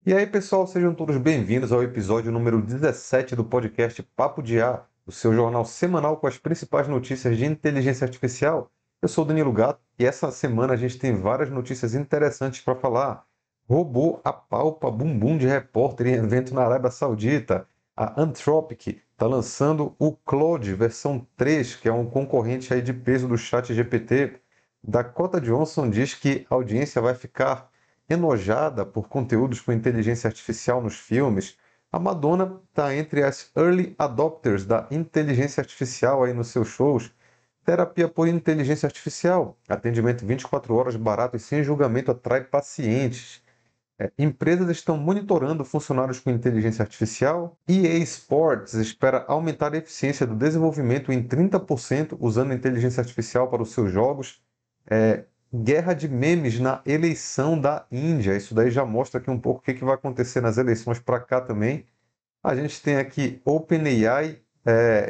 E aí, pessoal, sejam todos bem-vindos ao episódio número 17 do podcast Papo de A, o seu jornal semanal com as principais notícias de inteligência artificial. Eu sou o Danilo Gato e essa semana a gente tem várias notícias interessantes para falar. Robô apalpa bumbum de repórter em evento na Arábia Saudita. A Anthropic está lançando o Claude versão 3, que é um concorrente aí de peso do ChatGPT. Dakota Johnson diz que a audiência vai ficar enojada por conteúdos com inteligência artificial nos filmes. A Madonna está entre as early adopters da inteligência artificial aí nos seus shows. Terapia por inteligência artificial, atendimento 24 horas barato e sem julgamento atrai pacientes. Empresas estão monitorando funcionários com inteligência artificial. EA Sports espera aumentar a eficiência do desenvolvimento em 30% usando inteligência artificial para os seus jogos. Guerra de memes na eleição da Índia. Isso daí já mostra aqui um pouco o que vai acontecer nas eleições para cá também. A gente tem aqui OpenAI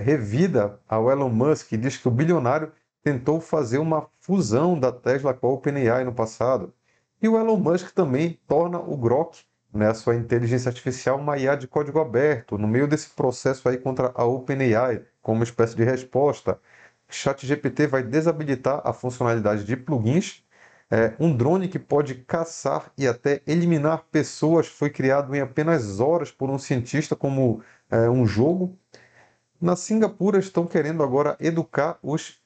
revida ao Elon Musk e diz que o bilionário tentou fazer uma fusão da Tesla com a OpenAI no passado. E o Elon Musk também torna o Grok, né, a sua inteligência artificial, uma IA de código aberto, no meio desse processo aí contra a OpenAI, como uma espécie de resposta. ChatGPT vai desabilitar a funcionalidade de plugins. Um drone que pode caçar e até eliminar pessoas foi criado em apenas horas por um cientista como um jogo. Na Singapura estão querendo agora educar os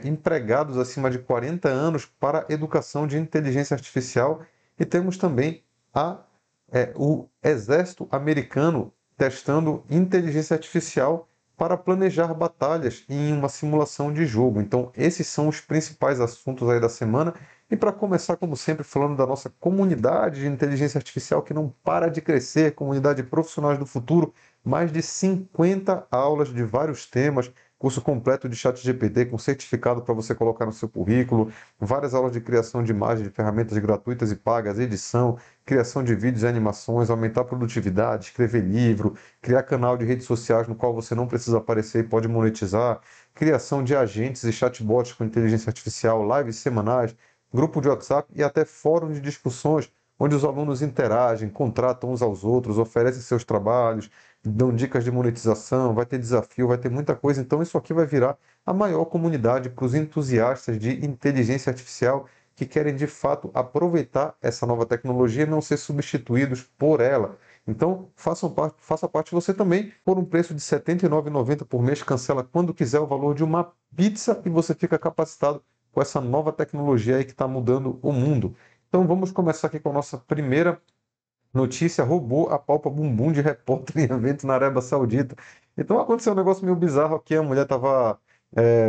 empregados acima de 40 anos para educação de inteligência artificial. E temos também o exército americano testando inteligência artificial para planejar batalhas em uma simulação de jogo. Então, esses são os principais assuntos aí da semana. E para começar, como sempre, falando da nossa comunidade de inteligência artificial que não para de crescer, comunidade de profissionais do futuro, mais de 50 aulas de vários temas, curso completo de ChatGPT com certificado para você colocar no seu currículo, várias aulas de criação de imagens, de ferramentas gratuitas e pagas, edição, criação de vídeos e animações, aumentar a produtividade, escrever livro, criar canal de redes sociais no qual você não precisa aparecer e pode monetizar, criação de agentes e chatbots com inteligência artificial, lives semanais, grupo de WhatsApp e até fórum de discussões onde os alunos interagem, contratam uns aos outros, oferecem seus trabalhos, dão dicas de monetização, vai ter desafio, vai ter muita coisa. Então, isso aqui vai virar a maior comunidade para os entusiastas de inteligência artificial que querem de fato aproveitar essa nova tecnologia e não ser substituídos por ela. Então, faça parte você também, por um preço de R$ 79,90 por mês, cancela quando quiser o valor de uma pizza e você fica capacitado com essa nova tecnologia aí que está mudando o mundo. Então, vamos começar aqui com a nossa primeira notícia: robô apalpa bumbum de repórter em evento na Arábia Saudita. Então aconteceu um negócio meio bizarro aqui, a mulher estava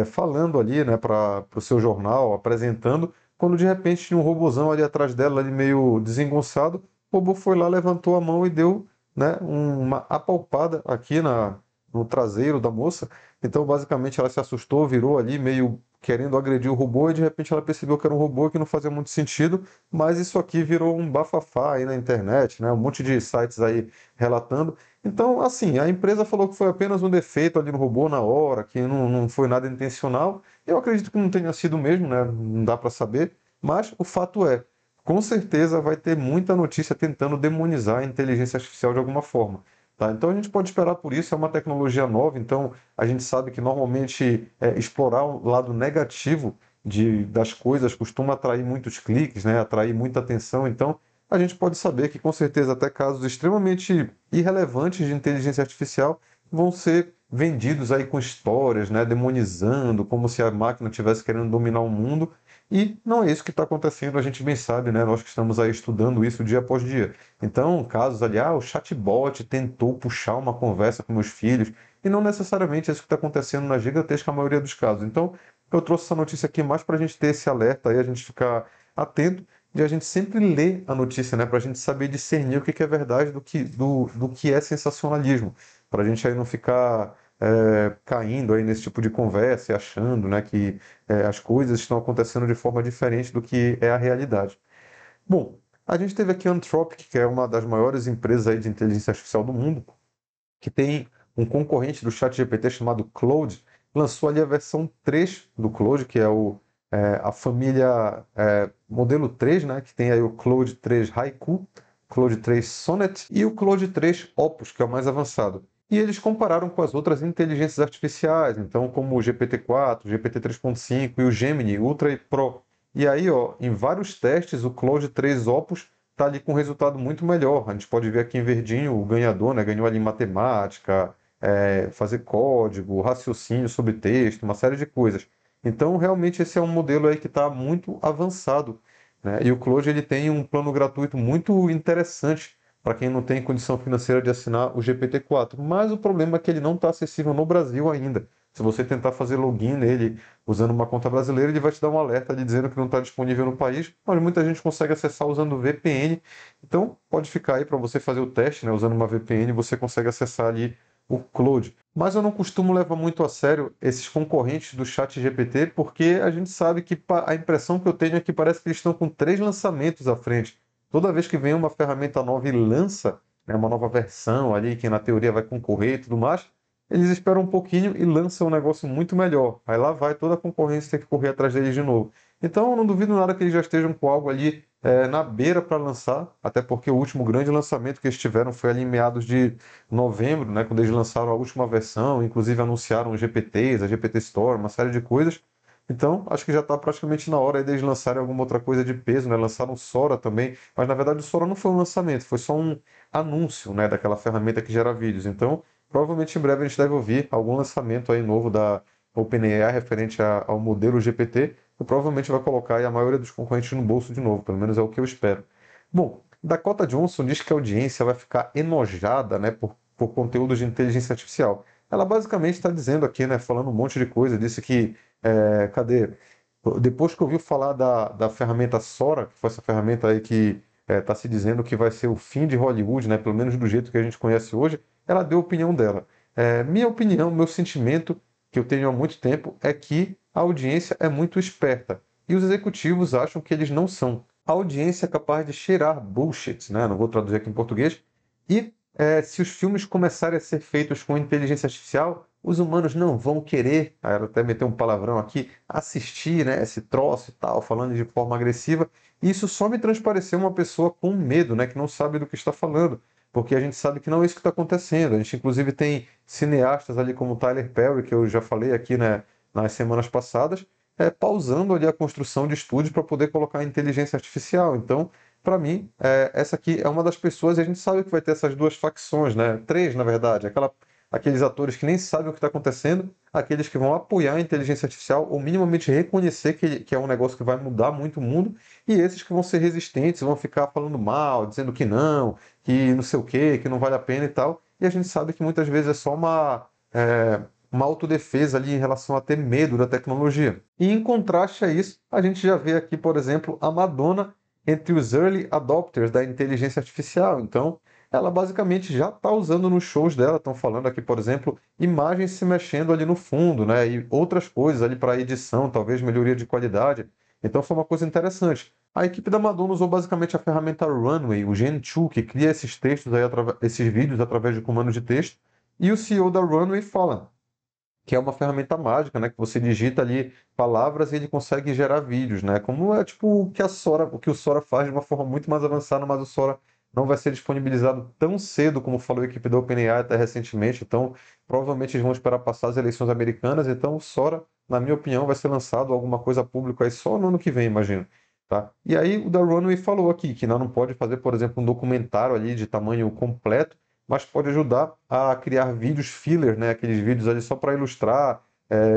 falando ali, né, para o seu jornal, apresentando, quando de repente tinha um robozão ali atrás dela, ali meio desengonçado. O robô foi lá, levantou a mão e deu, né, uma apalpada aqui no traseiro da moça. Então basicamente ela se assustou, virou ali meio querendo agredir o robô e de repente ela percebeu que era um robô que não fazia muito sentido, mas isso aqui virou um bafafá aí na internet, né? Um monte de sites aí relatando. Então, assim, a empresa falou que foi apenas um defeito ali no robô na hora, que não foi nada intencional. Eu acredito que não tenha sido mesmo, né? Não dá para saber. Mas o fato é, com certeza vai ter muita notícia tentando demonizar a inteligência artificial de alguma forma. Tá? Então a gente pode esperar por isso, é uma tecnologia nova, então a gente sabe que normalmente explorar o lado negativo das coisas costuma atrair muitos cliques, né? Atrair muita atenção. Então, a gente pode saber que, com certeza, até casos extremamente irrelevantes de inteligência artificial vão ser vendidos aí com histórias, né? Demonizando, como se a máquina estivesse querendo dominar o mundo. E não é isso que está acontecendo, a gente bem sabe, né? Nós que estamos aí estudando isso dia após dia. Então, casos ali, o chatbot tentou puxar uma conversa com meus filhos, e não necessariamente é isso que está acontecendo na gigantesca maioria dos casos. Então, eu trouxe essa notícia aqui mais para a gente ter esse alerta aí, a gente ficar atento e a gente sempre ler a notícia, né? Para a gente saber discernir o que é verdade do que é sensacionalismo. Para a gente aí não ficar caindo aí nesse tipo de conversa e achando, né, que as coisas estão acontecendo de forma diferente do que é a realidade. Bom, a gente teve aqui a Anthropic, que é uma das maiores empresas aí de inteligência artificial do mundo, que tem um concorrente do ChatGPT chamado Claude, lançou ali a versão 3 do Claude, que é a família modelo 3, né, que tem aí o Claude 3 Haiku. Claude 3 Sonnet e o Claude 3 Opus, que é o mais avançado. E eles compararam com as outras inteligências artificiais, então como o GPT-4, o GPT 3.5 e o Gemini Ultra e Pro. E aí, ó, em vários testes, o Claude 3 Opus está ali com um resultado muito melhor. A gente pode ver aqui em verdinho o ganhador, né? Ganhou ali em matemática, fazer código, raciocínio sobre texto, uma série de coisas. Então, realmente, esse é um modelo aí que está muito avançado, né? E o Claude ele tem um plano gratuito muito interessante para quem não tem condição financeira de assinar o GPT-4. Mas o problema é que ele não está acessível no Brasil ainda. Se você tentar fazer login nele usando uma conta brasileira, ele vai te dar um alerta ali dizendo que não está disponível no país, mas muita gente consegue acessar usando o VPN. Então, pode ficar aí para você fazer o teste, né? Usando uma VPN, você consegue acessar ali o Claude. Mas eu não costumo levar muito a sério esses concorrentes do Chat GPT, porque a gente sabe que a impressão que eu tenho é que parece que eles estão com três lançamentos à frente. Toda vez que vem uma ferramenta nova e lança, né, uma nova versão ali, que na teoria vai concorrer e tudo mais, eles esperam um pouquinho e lançam um negócio muito melhor. Aí lá vai toda a concorrência ter que correr atrás deles de novo. Então eu não duvido nada que eles já estejam com algo ali na beira para lançar, até porque o último grande lançamento que eles tiveram foi ali em meados de novembro, né, quando eles lançaram a última versão, inclusive anunciaram os GPTs, a GPT Store, uma série de coisas. Então, acho que já está praticamente na hora aí deles lançarem alguma outra coisa de peso, né? Lançaram o Sora também, mas na verdade o Sora não foi um lançamento, foi só um anúncio, né, daquela ferramenta que gera vídeos. Então, provavelmente em breve a gente deve ouvir algum lançamento aí novo da OpenAI referente ao modelo GPT, que provavelmente vai colocar aí a maioria dos concorrentes no bolso de novo, pelo menos é o que eu espero. Bom, Dakota Johnson diz que a audiência vai ficar enojada, né, por conteúdos de inteligência artificial. Ela basicamente está dizendo aqui, né, falando um monte de coisa, disse que, cadê? Depois que ouviu falar da ferramenta Sora, que foi essa ferramenta aí que está se dizendo que vai ser o fim de Hollywood, né, pelo menos do jeito que a gente conhece hoje, ela deu a opinião dela. Minha opinião, meu sentimento, que eu tenho há muito tempo, é que a audiência é muito esperta. E os executivos acham que eles não são. A audiência é capaz de cheirar bullshit, né? Não vou traduzir aqui em português. E se os filmes começarem a ser feitos com inteligência artificial, os humanos não vão querer, aí ela até meteu um palavrão aqui, assistir, né, esse troço e tal, falando de forma agressiva. E isso só me transpareceu uma pessoa com medo, né, que não sabe do que está falando, porque a gente sabe que não é isso que está acontecendo. A gente, inclusive, tem cineastas ali como Tyler Perry, que eu já falei aqui, né, nas semanas passadas, pausando ali a construção de estúdios para poder colocar inteligência artificial. Então, para mim, essa aqui é uma das pessoas, e a gente sabe que vai ter essas duas facções, né? Três, na verdade. Aqueles atores que nem sabem o que está acontecendo, aqueles que vão apoiar a inteligência artificial ou minimamente reconhecer que é um negócio que vai mudar muito o mundo, e esses que vão ser resistentes, vão ficar falando mal, dizendo que não sei o quê, que não vale a pena e tal. E a gente sabe que muitas vezes é só uma autodefesa ali em relação a ter medo da tecnologia. E em contraste a isso, a gente já vê aqui, por exemplo, a Madonna entre os early adopters da inteligência artificial. Então, ela basicamente já está usando nos shows dela. Estão falando aqui, por exemplo, imagens se mexendo ali no fundo, né? E outras coisas ali para edição, talvez melhoria de qualidade. Então, foi uma coisa interessante. A equipe da Madonna usou basicamente a ferramenta Runway, o Gen 2, que cria esses textos aí, esses vídeos através de comandos de texto. E o CEO da Runway fala que é uma ferramenta mágica, né? Que você digita ali palavras e ele consegue gerar vídeos, né? Como é tipo o que o Sora faz de uma forma muito mais avançada, mas o Sora não vai ser disponibilizado tão cedo como falou a equipe da OpenAI até recentemente. Então, provavelmente eles vão esperar passar as eleições americanas. Então, o Sora, na minha opinião, vai ser lançado alguma coisa pública aí só no ano que vem, imagino. Tá? E aí o da Runway falou aqui que não pode fazer, por exemplo, um documentário ali de tamanho completo, mas pode ajudar a criar vídeos filler, né? Aqueles vídeos ali só para ilustrar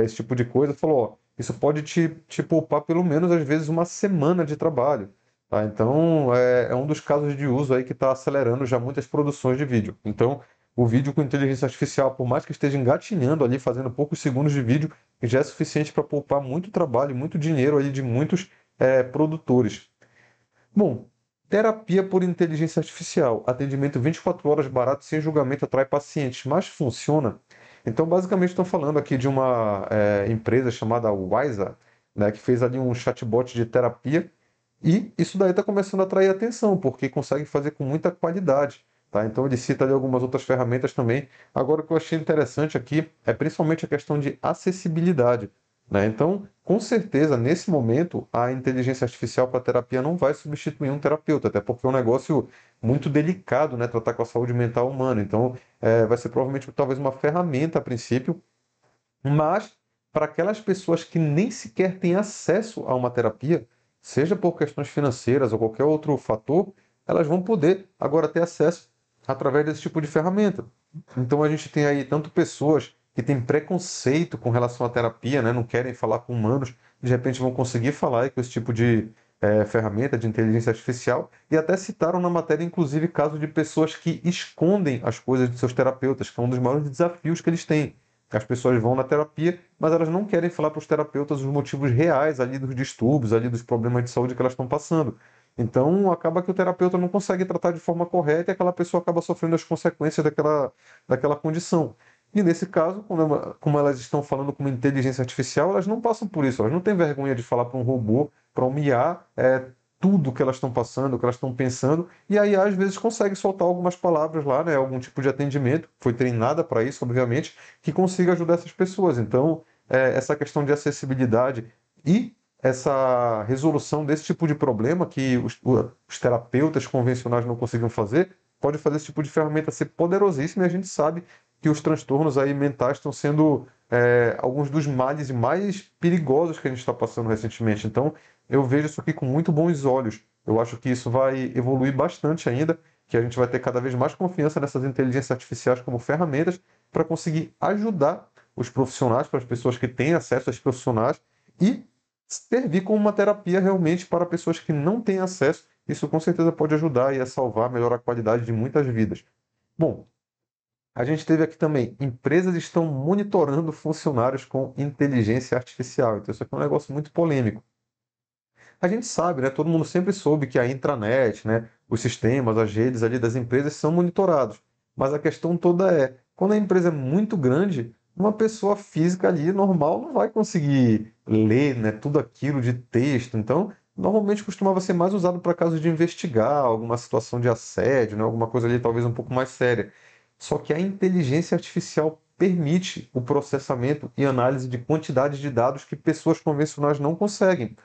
esse tipo de coisa. Falou, ó, isso pode te poupar pelo menos às vezes uma semana de trabalho. Tá? Então é um dos casos de uso aí que está acelerando já muitas produções de vídeo. Então o vídeo com inteligência artificial, por mais que esteja engatinhando ali, fazendo poucos segundos de vídeo, já é suficiente para poupar muito trabalho, muito dinheiro ali de muitos produtores. Bom, terapia por inteligência artificial. Atendimento 24 horas barato, sem julgamento, atrai pacientes. Mas funciona? Então, basicamente, estão falando aqui de uma empresa chamada Wyza, né, que fez ali um chatbot de terapia. E isso daí está começando a atrair atenção, porque consegue fazer com muita qualidade. Tá? Então, ele cita ali algumas outras ferramentas também. Agora, o que eu achei interessante aqui é principalmente a questão de acessibilidade. Né? Então, com certeza, nesse momento, a inteligência artificial para terapia não vai substituir um terapeuta, até porque é um negócio muito delicado, né, tratar com a saúde mental humana. Então, vai ser provavelmente talvez uma ferramenta a princípio, mas para aquelas pessoas que nem sequer têm acesso a uma terapia, seja por questões financeiras ou qualquer outro fator, elas vão poder agora ter acesso através desse tipo de ferramenta. Então a gente tem aí tanto pessoas que têm preconceito com relação à terapia, né, não querem falar com humanos, de repente vão conseguir falar aí com esse tipo de ferramenta de inteligência artificial, e até citaram na matéria, inclusive, casos de pessoas que escondem as coisas de seus terapeutas, que é um dos maiores desafios que eles têm. As pessoas vão na terapia, mas elas não querem falar para os terapeutas os motivos reais ali dos distúrbios, ali dos problemas de saúde que elas estão passando. Então, acaba que o terapeuta não consegue tratar de forma correta e aquela pessoa acaba sofrendo as consequências daquela condição. E nesse caso, como elas estão falando com uma inteligência artificial, elas não passam por isso, elas não têm vergonha de falar para um robô, para um IA, tudo que elas estão passando, o que elas estão pensando, e aí às vezes consegue soltar algumas palavras lá, né, algum tipo de atendimento, foi treinada para isso, obviamente, que consiga ajudar essas pessoas. Então, essa questão de acessibilidade e essa resolução desse tipo de problema que os terapeutas convencionais não conseguiam fazer, pode fazer esse tipo de ferramenta ser poderosíssima, e a gente sabe que os transtornos aí mentais estão sendo alguns dos males mais perigosos que a gente está passando recentemente. Então, eu vejo isso aqui com muito bons olhos. Eu acho que isso vai evoluir bastante ainda, que a gente vai ter cada vez mais confiança nessas inteligências artificiais como ferramentas para conseguir ajudar os profissionais, para as pessoas que têm acesso a esses profissionais e servir como uma terapia realmente para pessoas que não têm acesso. Isso com certeza pode ajudar e a salvar, melhorar a qualidade de muitas vidas. Bom, a gente teve aqui também, empresas estão monitorando funcionários com inteligência artificial. Então isso aqui é um negócio muito polêmico. A gente sabe, né? Todo mundo sempre soube que a intranet, né? Os sistemas, as redes ali das empresas são monitorados. Mas a questão toda é, quando a empresa é muito grande, uma pessoa física ali normal não vai conseguir ler, né, tudo aquilo de texto. Então, normalmente costumava ser mais usado para casos de investigar alguma situação de assédio, né, alguma coisa ali talvez um pouco mais séria. Só que a inteligência artificial permite o processamento e análise de quantidades de dados que pessoas convencionais não conseguem.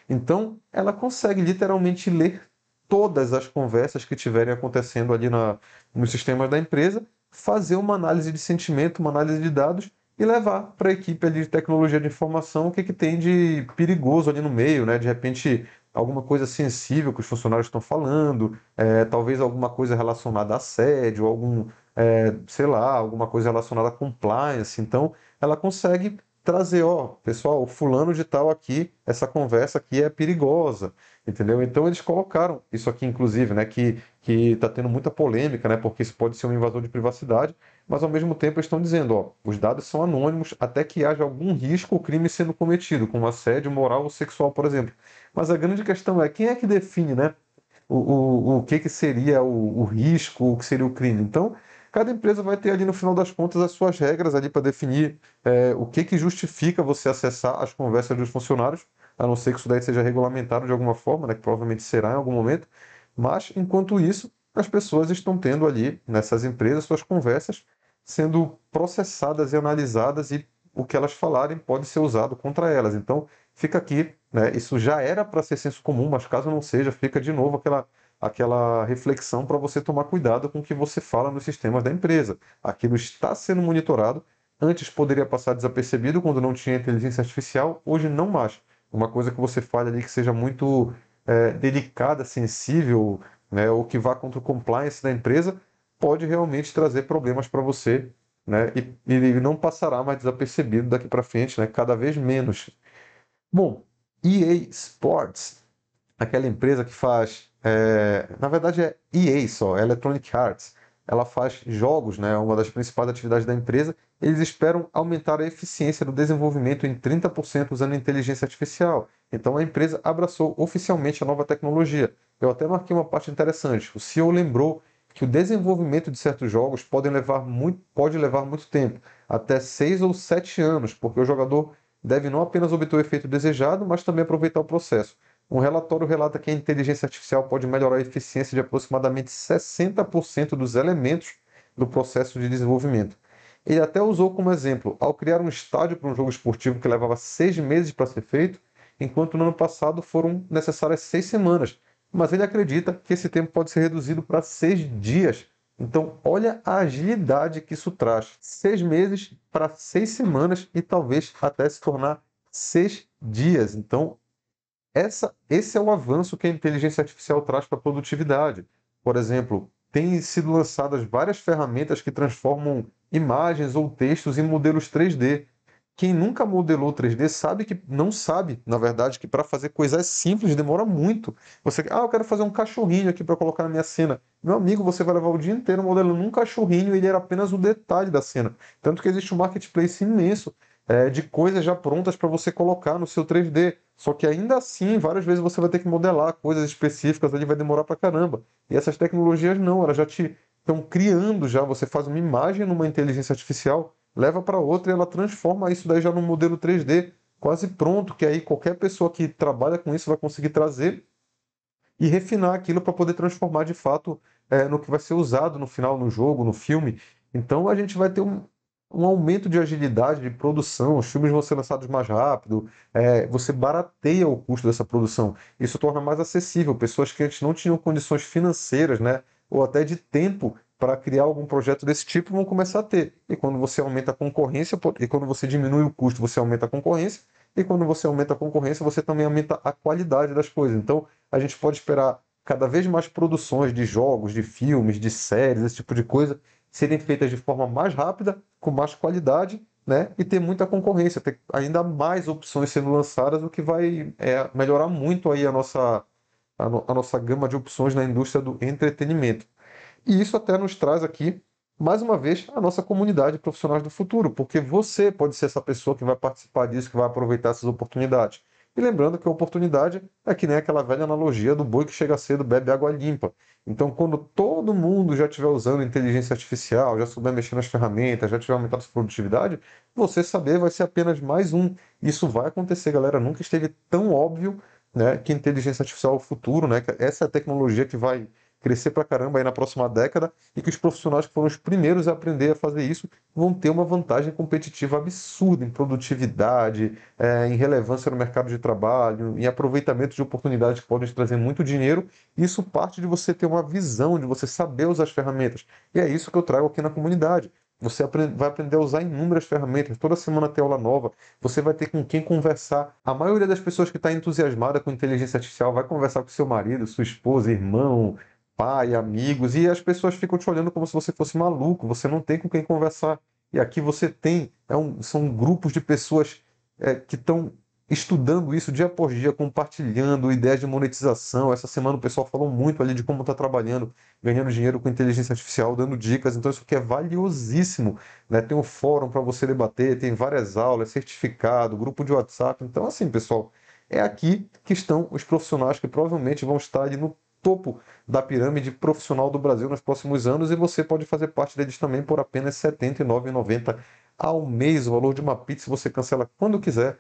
Então, ela consegue literalmente ler todas as conversas que estiverem acontecendo ali nos sistemas da empresa, fazer uma análise de sentimento, uma análise de dados e levar para a equipe ali de tecnologia de informação o que, que tem de perigoso ali no meio, né? De repente, alguma coisa sensível que os funcionários estão falando, talvez alguma coisa relacionada a assédio, sei lá, alguma coisa relacionada a compliance. Então, ela consegue trazer, ó, pessoal, o fulano de tal aqui, essa conversa aqui é perigosa, entendeu? Então eles colocaram isso aqui, inclusive, né, que está tendo muita polêmica, né, porque isso pode ser um invasor de privacidade, mas ao mesmo tempo eles estão dizendo, ó, os dados são anônimos até que haja algum risco ou crime sendo cometido, como assédio moral ou sexual, por exemplo. Mas a grande questão é quem é que define, né, o que seria o risco, o que seria o crime. Então, cada empresa vai ter ali no final das contas as suas regras ali para definir o que justifica você acessar as conversas dos funcionários, a não ser que isso daí seja regulamentado de alguma forma, né, que provavelmente será em algum momento. Mas, enquanto isso, as pessoas estão tendo ali, nessas empresas, suas conversas sendo processadas e analisadas e o que elas falarem pode ser usado contra elas. Então, fica aqui, né, isso já era para ser senso comum, mas caso não seja, fica de novo aquela reflexão para você tomar cuidado com o que você fala nos sistemas da empresa. Aquilo está sendo monitorado. Antes poderia passar desapercebido quando não tinha inteligência artificial, hoje não mais. Uma coisa que você fale ali que seja muito delicada, sensível, né, ou que vá contra o compliance da empresa, pode realmente trazer problemas para você, né, e não passará mais desapercebido daqui para frente, né, cada vez menos. Bom, EA Sports, aquela empresa que faz, na verdade é EA só, é Electronic Arts. Ela faz jogos, né, uma das principais atividades da empresa. Eles esperam aumentar a eficiência do desenvolvimento em 30% usando inteligência artificial. Então a empresa abraçou oficialmente a nova tecnologia. Eu até marquei uma parte interessante. O CEO lembrou que o desenvolvimento de certos jogos pode levar muito tempo, até 6 ou 7 anos, porque o jogador deve não apenas obter o efeito desejado, mas também aproveitar o processo. Um relatório relata que a inteligência artificial pode melhorar a eficiência de aproximadamente 60% dos elementos do processo de desenvolvimento. Ele até usou como exemplo, ao criar um estádio para um jogo esportivo que levava 6 meses para ser feito, enquanto no ano passado foram necessárias 6 semanas. Mas ele acredita que esse tempo pode ser reduzido para 6 dias. Então, olha a agilidade que isso traz. 6 meses para 6 semanas e talvez até se tornar 6 dias. Então, esse é o avanço que a inteligência artificial traz para a produtividade. Por exemplo, têm sido lançadas várias ferramentas que transformam imagens ou textos em modelos 3D. Quem nunca modelou 3D sabe que não sabe, na verdade, que para fazer coisas simples demora muito. Eu quero fazer um cachorrinho aqui para colocar na minha cena. Meu amigo, você vai levar o dia inteiro modelando um cachorrinho e ele era apenas o detalhe da cena. Tanto que existe um marketplace imenso de coisas já prontas para você colocar no seu 3D. Só que ainda assim, várias vezes você vai ter que modelar coisas específicas, ali vai demorar pra caramba. E essas tecnologias não, elas já te estão criando já. Você faz uma imagem numa inteligência artificial, leva para outra e ela transforma isso daí já num modelo 3D quase pronto, que aí qualquer pessoa que trabalha com isso vai conseguir trazer e refinar aquilo para poder transformar de fato no que vai ser usado no final, no jogo, no filme. Então a gente vai ter um aumento de agilidade de produção, os filmes vão ser lançados mais rápido, você barateia o custo dessa produção. Isso torna mais acessível. Pessoas que antes não tinham condições financeiras, né, ou até de tempo para criar algum projeto desse tipo, vão começar a ter. E quando você aumenta a concorrência, e quando você diminui o custo, você aumenta a concorrência, e quando você aumenta a concorrência, você também aumenta a qualidade das coisas. Então, a gente pode esperar cada vez mais produções de jogos, de filmes, de séries, esse tipo de coisa, serem feitas de forma mais rápida, com mais qualidade, né? E ter muita concorrência, ter ainda mais opções sendo lançadas, o que vai melhorar muito aí a nossa gama de opções na indústria do entretenimento. E isso até nos traz aqui, mais uma vez, a nossa comunidade de profissionais do futuro, porque você pode ser essa pessoa que vai participar disso, que vai aproveitar essas oportunidades. E lembrando que a oportunidade é que nem aquela velha analogia do boi que chega cedo bebe água limpa. Então, quando todo mundo já estiver usando inteligência artificial, já souber mexer nas ferramentas, já tiver aumentado sua produtividade, você saber vai ser apenas mais um. Isso vai acontecer, galera. Nunca esteve tão óbvio, né, que inteligência artificial é o futuro, né? Que essa é a tecnologia que vai crescer pra caramba aí na próxima década e que os profissionais que foram os primeiros a aprender a fazer isso vão ter uma vantagem competitiva absurda em produtividade, em relevância no mercado de trabalho, em aproveitamento de oportunidades que podem te trazer muito dinheiro. Isso parte de você ter uma visão, de você saber usar as ferramentas. E é isso que eu trago aqui na comunidade. Você vai aprender a usar inúmeras ferramentas. Toda semana tem aula nova. Você vai ter com quem conversar. A maioria das pessoas que está entusiasmada com inteligência artificial vai conversar com seu marido, sua esposa, irmão, pai, amigos, e as pessoas ficam te olhando como se você fosse maluco, você não tem com quem conversar. E aqui você tem, são grupos de pessoas que estão estudando isso dia após dia, compartilhando ideias de monetização. Essa semana o pessoal falou muito ali de como está trabalhando, ganhando dinheiro com inteligência artificial, dando dicas. Então isso aqui é valiosíssimo, né? Tem um fórum para você debater, tem várias aulas, certificado, grupo de WhatsApp. Então assim, pessoal, é aqui que estão os profissionais que provavelmente vão estar ali no topo da pirâmide profissional do Brasil nos próximos anos e você pode fazer parte deles também por apenas R$ 79,90 ao mês. O valor de uma pizza você cancela quando quiser.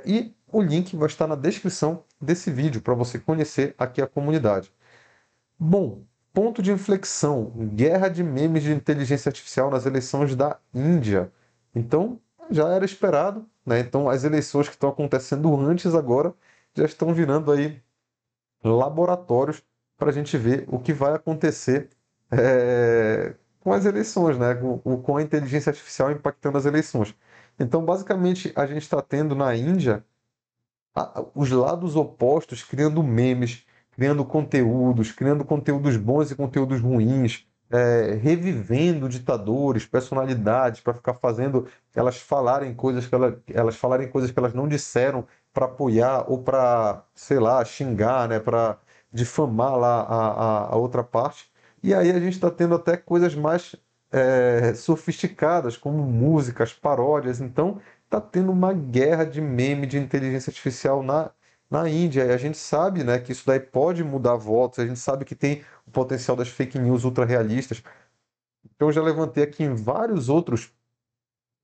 E o link vai estar na descrição desse vídeo para você conhecer aqui a comunidade. Bom, ponto de inflexão: guerra de memes de inteligência artificial nas eleições da Índia. Então, já era esperado, né? Então, as eleições que estão acontecendo antes agora já estão virando aí laboratórios para a gente ver o que vai acontecer com as eleições, né? Com a inteligência artificial impactando as eleições. Então, basicamente, a gente está tendo na Índia os lados opostos criando memes, criando conteúdos bons e conteúdos ruins, revivendo ditadores, personalidades, para ficar fazendo elas falarem coisas elas falarem coisas que elas não disseram para apoiar ou para, sei lá, xingar, né, para difamar lá a outra parte. E aí a gente está tendo até coisas mais sofisticadas, como músicas, paródias. Então, está tendo uma guerra de meme de inteligência artificial na Índia. E a gente sabe, né, que isso daí pode mudar votos, a gente sabe que tem o potencial das fake news ultra realistas. Então, eu já levantei aqui em vários outros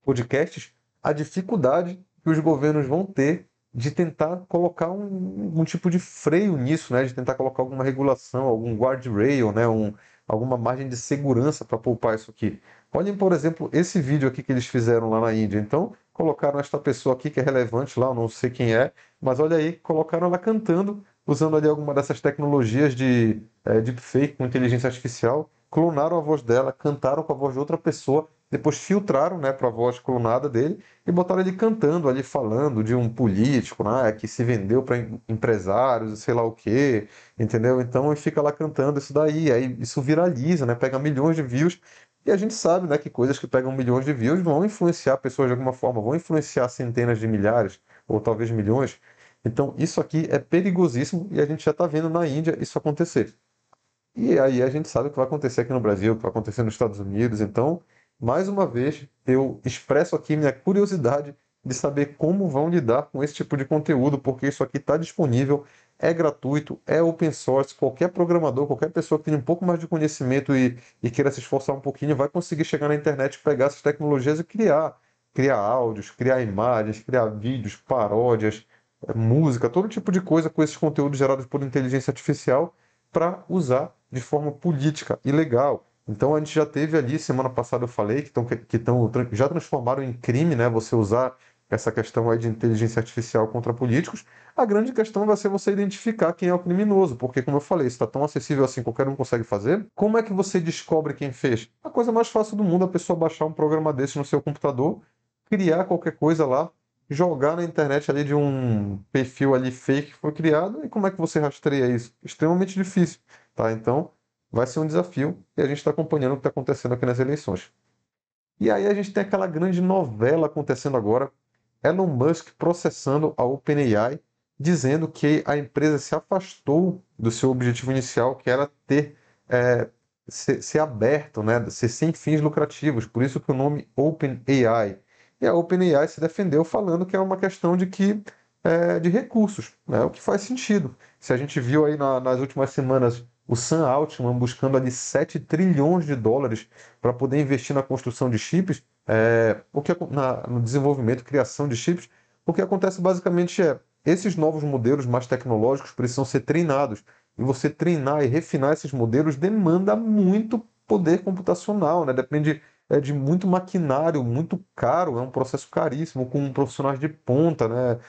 podcasts a dificuldade que os governos vão ter de tentar colocar um tipo de freio nisso, né, de tentar colocar alguma regulação, algum guardrail, né, alguma margem de segurança para poupar isso aqui. Olhem, por exemplo, esse vídeo aqui que eles fizeram lá na Índia. Então, colocaram esta pessoa aqui que é relevante lá, eu não sei quem é, mas olha aí, colocaram ela cantando, usando ali alguma dessas tecnologias de deepfake com inteligência artificial, clonaram a voz dela, cantaram com a voz de outra pessoa, depois filtraram, né, para a voz clonada dele e botaram ele cantando ali, falando de um político, né, que se vendeu para empresários, sei lá o quê, entendeu? Então ele fica lá cantando isso daí, aí isso viraliza, né, pega milhões de views. E a gente sabe, né, que coisas que pegam milhões de views vão influenciar pessoas de alguma forma, vão influenciar centenas de milhares ou talvez milhões. Então isso aqui é perigosíssimo e a gente já está vendo na Índia isso acontecer. E aí a gente sabe o que vai acontecer aqui no Brasil, o que vai acontecer nos Estados Unidos. Então, mais uma vez, eu expresso aqui minha curiosidade de saber como vão lidar com esse tipo de conteúdo, porque isso aqui está disponível, é gratuito, é open source. Qualquer programador, qualquer pessoa que tenha um pouco mais de conhecimento e queira se esforçar um pouquinho, vai conseguir chegar na internet, pegar essas tecnologias e criar áudios, criar imagens, criar vídeos, paródias, música, todo tipo de coisa com esses conteúdos gerados por inteligência artificial para usar de forma política e legal. Então a gente já teve ali, semana passada eu falei, já transformaram em crime, né, você usar essa questão aí de inteligência artificial contra políticos. A grande questão vai ser você identificar quem é o criminoso, porque, como eu falei, está tão acessível assim, qualquer um consegue fazer. Como é que você descobre quem fez? A coisa mais fácil do mundo é a pessoa baixar um programa desse no seu computador, criar qualquer coisa lá, jogar na internet ali de um perfil ali fake que foi criado, e como é que você rastreia isso? Extremamente difícil, tá? Então, vai ser um desafio e a gente está acompanhando o que está acontecendo aqui nas eleições. E aí a gente tem aquela grande novela acontecendo agora, Elon Musk processando a OpenAI, dizendo que a empresa se afastou do seu objetivo inicial, que era é, ser aberto, né, ser sem fins lucrativos, por isso que o nome OpenAI. E a OpenAI se defendeu falando que é uma questão de recursos, né, o que faz sentido. Se a gente viu aí nas últimas semanas o Sam Altman buscando ali 7 trilhões de dólares para poder investir na construção de chips, no desenvolvimento e criação de chips, o que acontece basicamente é esses novos modelos mais tecnológicos precisam ser treinados. E você treinar e refinar esses modelos demanda muito poder computacional, né? Depende de muito maquinário, muito caro, é um processo caríssimo, com profissionais de ponta, né?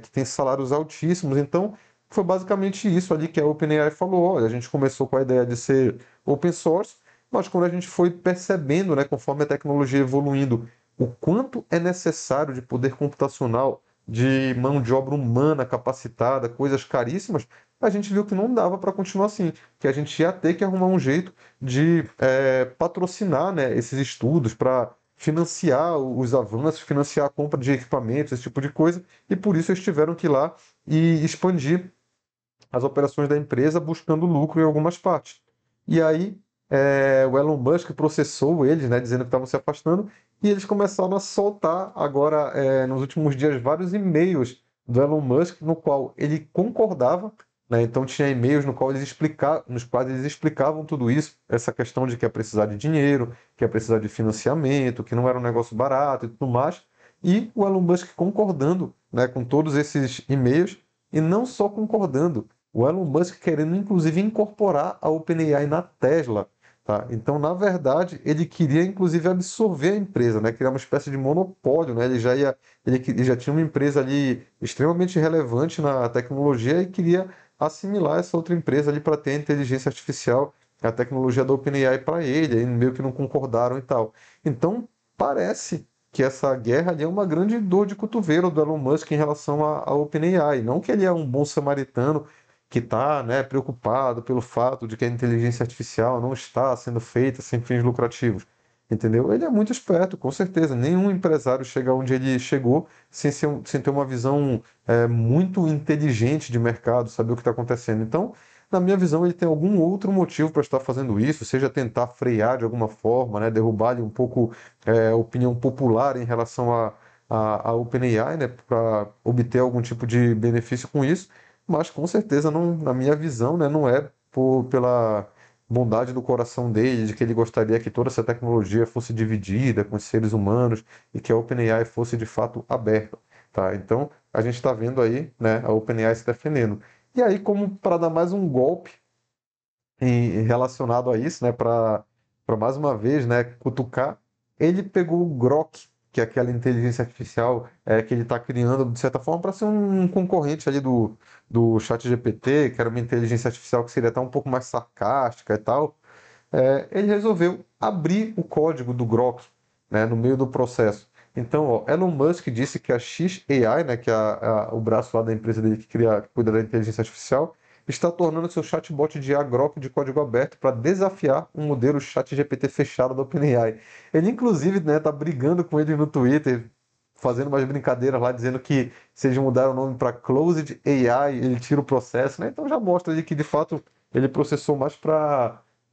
Que tem salários altíssimos. Então, foi basicamente isso ali que a OpenAI falou. Olha, a gente começou com a ideia de ser open source, mas quando a gente foi percebendo, né, conforme a tecnologia evoluindo, o quanto é necessário de poder computacional, de mão de obra humana capacitada, coisas caríssimas, a gente viu que não dava para continuar assim, que a gente ia ter que arrumar um jeito de patrocinar, né, esses estudos para financiar os avanços, financiar a compra de equipamentos, esse tipo de coisa, e por isso eles tiveram que ir lá e expandir as operações da empresa buscando lucro em algumas partes. E aí o Elon Musk processou eles, né, dizendo que estavam se afastando, e eles começaram a soltar agora, nos últimos dias, vários e-mails do Elon Musk, no qual ele concordava, né, então tinha e-mails nos quais eles explicavam tudo isso, essa questão de que ia precisar de dinheiro, que ia precisar de financiamento, que não era um negócio barato e tudo mais, e o Elon Musk concordando, né, com todos esses e-mails, e não só concordando, o Elon Musk querendo inclusive incorporar a OpenAI na Tesla, tá? Então, na verdade, ele queria inclusive absorver a empresa, né? Criar uma espécie de monopólio, né? Ele já tinha uma empresa ali extremamente relevante na tecnologia e queria assimilar essa outra empresa ali para ter a inteligência artificial, a tecnologia da OpenAI para ele, aí meio que não concordaram e tal. Então, parece que essa guerra ali é uma grande dor de cotovelo do Elon Musk em relação à OpenAI. Não que ele é um bom samaritano que está, né, preocupado pelo fato de que a inteligência artificial não está sendo feita sem fins lucrativos. Entendeu? Ele é muito esperto, com certeza. Nenhum empresário chega onde ele chegou sem ter uma visão muito inteligente de mercado, saber o que está acontecendo. Então, na minha visão, ele tem algum outro motivo para estar fazendo isso, seja tentar frear de alguma forma, né, derrubar ali um pouco a opinião popular em relação a OpenAI, né, para obter algum tipo de benefício com isso, mas com certeza não, na minha visão, né, não é pela bondade do coração dele, de que ele gostaria que toda essa tecnologia fosse dividida com os seres humanos e que a OpenAI fosse de fato aberta, tá? Então, a gente está vendo aí, né, a OpenAI se defendendo. E aí, como para dar mais um golpe relacionado a isso, né, para mais uma vez, né, cutucar, ele pegou o Grok, que é aquela inteligência artificial que ele está criando, de certa forma, para ser um concorrente ali do ChatGPT, que era uma inteligência artificial que seria até um pouco mais sarcástica e tal. Ele resolveu abrir o código do Grok, né, no meio do processo. Então, ó, Elon Musk disse que a XAI, né, que é o braço lá da empresa dele que cuida da inteligência artificial, está tornando seu chatbot de IA Grok de código aberto para desafiar um modelo ChatGPT fechado da OpenAI. Ele, inclusive, né, tá brigando com ele no Twitter, fazendo umas brincadeiras lá, dizendo que se eles mudaram o nome para Closed AI, ele tira o processo, né? Então já mostra ali que, de fato, ele processou mais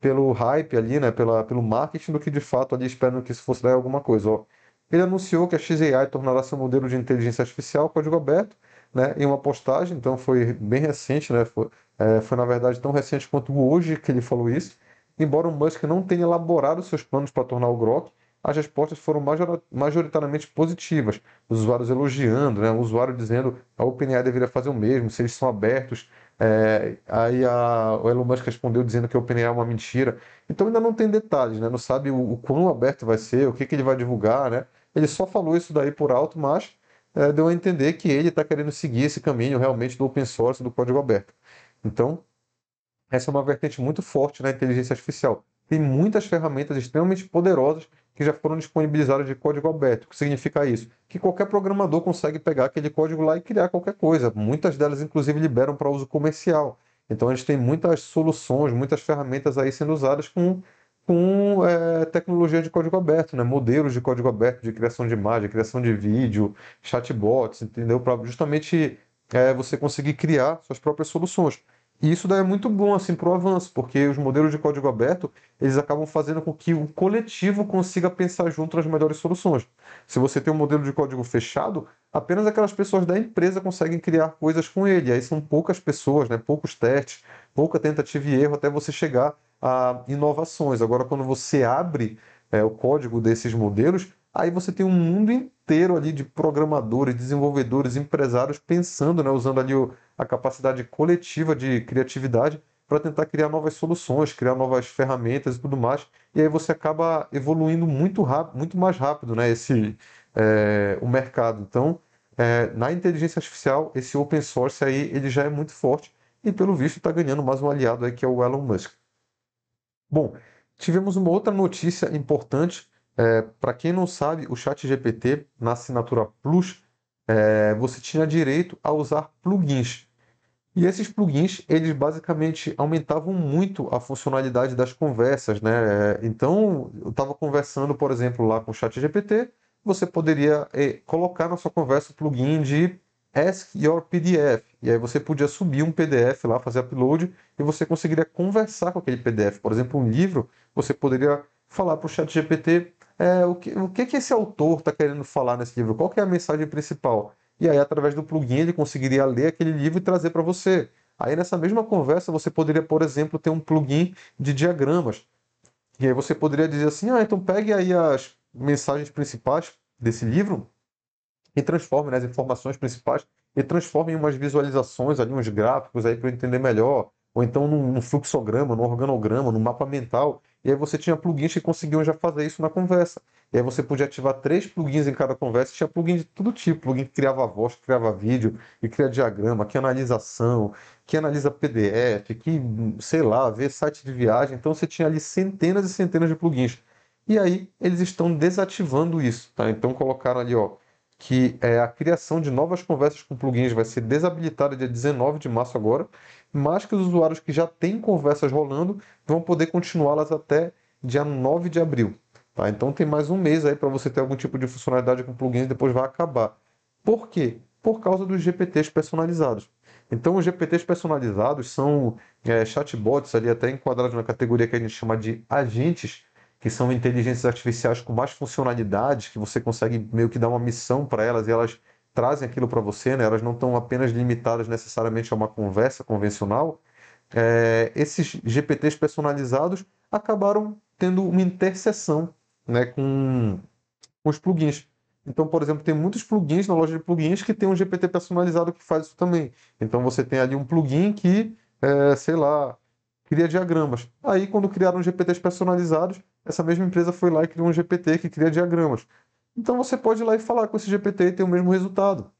pelo hype ali, né, pelo marketing, do que de fato ali esperando que isso fosse dar alguma coisa. Ó. Ele anunciou que a XAI tornará seu modelo de inteligência artificial código aberto, né, em uma postagem, então foi bem recente, né, foi na verdade tão recente quanto hoje que ele falou isso. Embora o Musk não tenha elaborado seus planos para tornar o Grok, as respostas foram majoritariamente positivas. Os usuários elogiando, né, o usuário dizendo que a OpenAI deveria fazer o mesmo, se eles são abertos. O Elon Musk respondeu dizendo que a OpenAI é uma mentira. Então ainda não tem detalhes, né? Não sabe o quão aberto vai ser, o que que ele vai divulgar, né? Ele só falou isso daí por alto, mas deu a entender que ele está querendo seguir esse caminho realmente do open source, do código aberto. Então, essa é uma vertente muito forte na inteligência artificial. Tem muitas ferramentas extremamente poderosas que já foram disponibilizadas de código aberto. O que significa isso? Que qualquer programador consegue pegar aquele código lá e criar qualquer coisa. Muitas delas, inclusive, liberam para uso comercial. Então, a gente tem muitas soluções, muitas ferramentas aí sendo usadas com tecnologia de código aberto, né? Modelos de código aberto, de criação de imagem, criação de vídeo, chatbots, entendeu? Para justamente você conseguir criar suas próprias soluções. E isso daí é muito bom assim para o avanço, porque os modelos de código aberto, eles acabam fazendo com que o coletivo consiga pensar junto nas melhores soluções. Se você tem um modelo de código fechado, apenas aquelas pessoas da empresa conseguem criar coisas com ele. Aí são poucas pessoas, né, poucos testes, pouca tentativa e erro até você chegar a inovações. Agora, quando você abre o código desses modelos, aí você tem um mundo inteiro ali de programadores, desenvolvedores, empresários pensando, né, usando ali a capacidade coletiva de criatividade para tentar criar novas soluções, criar novas ferramentas e tudo mais. E aí você acaba evoluindo muito rápido, muito mais rápido, né, o mercado. Então, na inteligência artificial, esse open source aí, ele já é muito forte e, pelo visto, está ganhando mais um aliado aí, que é o Elon Musk. Bom, tivemos uma outra notícia importante. Para quem não sabe, o ChatGPT, na assinatura Plus, você tinha direito a usar plugins. E esses plugins, eles basicamente aumentavam muito a funcionalidade das conversas, né? Então, eu estava conversando, por exemplo, lá com o ChatGPT, você poderia colocar na sua conversa o plugin de Ask Your PDF. E aí você podia subir um PDF lá, fazer upload, e você conseguiria conversar com aquele PDF. Por exemplo, um livro, você poderia falar para o ChatGPT o que esse autor está querendo falar nesse livro, qual que é a mensagem principal. E aí, através do plugin, ele conseguiria ler aquele livro e trazer para você. Aí, nessa mesma conversa, você poderia, por exemplo, ter um plugin de diagramas. E aí você poderia dizer assim, então pegue aí as mensagens principais desse livro e transforme, né, as informações principais e transforme em umas visualizações ali, uns gráficos aí para eu entender melhor, ou então num fluxograma, num organograma, num mapa mental. E aí você tinha plugins que conseguiam já fazer isso na conversa. E aí você podia ativar 3 plugins em cada conversa, tinha plugin de todo tipo, plugin que criava voz, que criava vídeo, que cria diagrama, que analisa ação, que analisa PDF, que, sei lá, vê site de viagem. Então você tinha ali centenas e centenas de plugins. E aí eles estão desativando isso, tá? Então colocaram ali, ó, que a criação de novas conversas com plugins vai ser desabilitada dia 19 de março agora, mas que os usuários que já têm conversas rolando vão poder continuá-las até dia 9 de abril. Tá? Então tem mais um mês aí para você ter algum tipo de funcionalidade com plugins e depois vai acabar. Por quê? Por causa dos GPTs personalizados. Então os GPTs personalizados são chatbots ali até enquadrados na categoria que a gente chama de agentes, que são inteligências artificiais com mais funcionalidades, que você consegue meio que dar uma missão para elas e elas trazem aquilo para você, né? Elas não estão apenas limitadas necessariamente a uma conversa convencional. Esses GPTs personalizados acabaram tendo uma interseção, né, com os plugins. Então, por exemplo, tem muitos plugins na loja de plugins que tem um GPT personalizado que faz isso também. Então, você tem ali um plugin que, sei lá, cria diagramas. Aí, quando criaram GPTs personalizados, essa mesma empresa foi lá e criou um GPT que cria diagramas. Então, você pode ir lá e falar com esse GPT e ter o mesmo resultado.